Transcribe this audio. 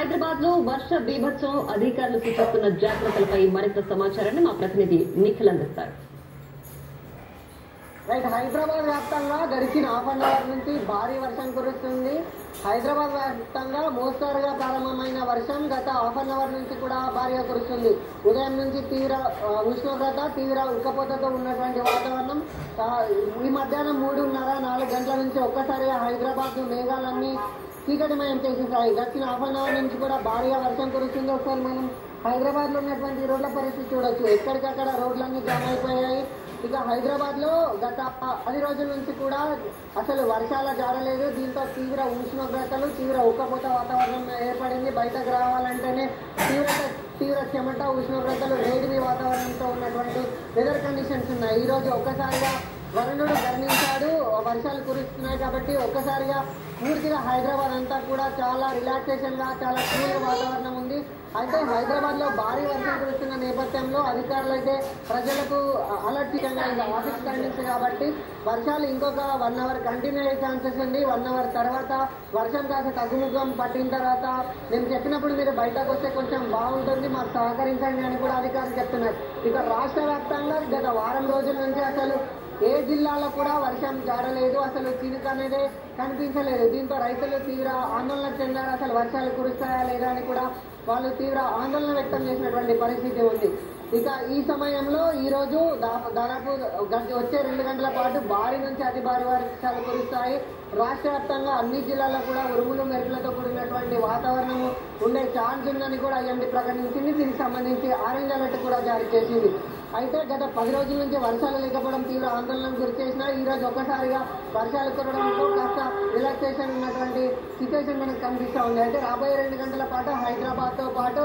హైదరాబాద్ లో వర్ష బీభత్సం అధికారులు సూచిస్తున్న జాగ్రత్తలపై మరింత సమాచారాన్ని మా ప్రతినిధి నిఖిల్ అందిస్తారు. హైదరాబాద్ వ్యాప్తంగా గడిచిన హాఫ్ అన్ అవర్ నుంచి భారీ వర్షం కురుస్తుంది. హైదరాబాద్ వ్యాప్తంగా మోస్తరుగా ప్రారంభమైన వర్షం గత హాఫ్ అన్ అవర్ నుంచి కూడా భారీగా కురుస్తుంది. ఉదయం నుంచి తీవ్ర ఉష్ణోగ్రత, తీవ్ర ఉక్కపోతతో ఉన్నటువంటి వాతావరణం. ఈ మధ్యాహ్నం 3:30-4 గంటల నుంచి ఒక్కసారిగా హైదరాబాద్ మేఘాలన్నీ చీకటిమయం చేసేసాయి. గడిచిన హాఫ్ అన్ అవర్ నుంచి కూడా భారీగా వర్షం కురుస్తుంది. ఒకసారి మనం హైదరాబాద్ లో ఉన్నటువంటి రోడ్ల పరిస్థితి చూడొచ్చు. ఎక్కడికక్కడ రోడ్లన్నీ జామ్ అయిపోయాయి. ఇక హైదరాబాద్ లో గత 10 రోజుల నుంచి కూడా అసలు వర్షాల జాడలేదు. దీంతో తీవ్ర ఉష్ణోగ్రతలు, తీవ్ర ఉక్కపోత వాతావరణం ఏర్పడింది. బయటకు రావాలంటేనే తీవ్ర చెమట, ఉష్ణోగ్రతలు, వేడిమి వాతావరణంతో ఉన్నటువంటి వెదర్ కండిషన్స్ ఉన్నాయి. ఈ రోజు ఒక్కసారిగా వరుణుడు గర్ణించాడు. వర్షాలు కురుస్తున్నాయి కాబట్టి ఒక్కసారిగా పూర్తిగా హైదరాబాద్ అంతా కూడా చాలా రిలాక్సేషన్ గా, చాలా కూల్ వాతావరణం ఉంది. అయితే హైదరాబాద్ లో భారీ వర్షం కురుస్తున్న నేపథ్యంలో అధికారులు అయితే ప్రజలకు అలర్ట్ చేయాలి. ఆఫీస్ టైమింగ్స్ కాబట్టి వర్షాలు ఇంకొక 1 అవర్ కంటిన్యూ అయ్యే ఛాన్సెస్ ఉంది. 1 అవర్ తర్వాత వర్షం కాస్త తగ్గుముఖం పట్టిన తర్వాత మేము చెప్పినప్పుడు మీరు బయటకు వస్తే కొంచెం బాగుంటుంది, మాకు సహకరించండి అని కూడా అధికారులు చెప్తున్నారు. ఇక రాష్ట్ర వ్యాప్తంగా గత వారం రోజుల నుంచి అసలు ఏ జిల్లాలో కూడా వర్షం జాడలేదు, అసలు చినుకు అనేది కనిపించలేదు. దీంతో రైతులు తీవ్ర ఆందోళన చెందారు. అసలు వర్షాలు కురుస్తాయా లేదా అని కూడా వాళ్ళు తీవ్ర ఆందోళన వ్యక్తం చేసినటువంటి పరిస్థితి ఉంది. ఇక ఈ సమయంలో ఈ రోజు దాదాపు వచ్చే 2 గంటల పాటు భారీ నుంచి అతి భారీ వర్షాలు కురుస్తాయి. రాష్ట్ర వ్యాప్తంగా అన్ని జిల్లాల్లో కూడా ఉరుములు మెరుపులతో కూడినటువంటి వాతావరణము ఉండే ఛాన్స్ ఉందని కూడా ఐఎండీ ప్రకటించింది. దీనికి సంబంధించి ఆరెంజ్ అలర్ట్ కూడా జారీ చేసింది. అయితే గత 10 రోజుల నుంచి వర్షాలు లేకపోవడం తీవ్ర ఆందోళనకు గురి చేసిన ఈ రోజు ఒక్కసారిగా వర్షాలు కురవడంతో కాస్త రిలాక్సేషన్ ఉన్నటువంటి సిచ్యువేషన్ మనకు కనిపిస్తూ ఉంది. అయితే రాబోయే 2 గంటల పాటు హైదరాబాద్ తో పాటు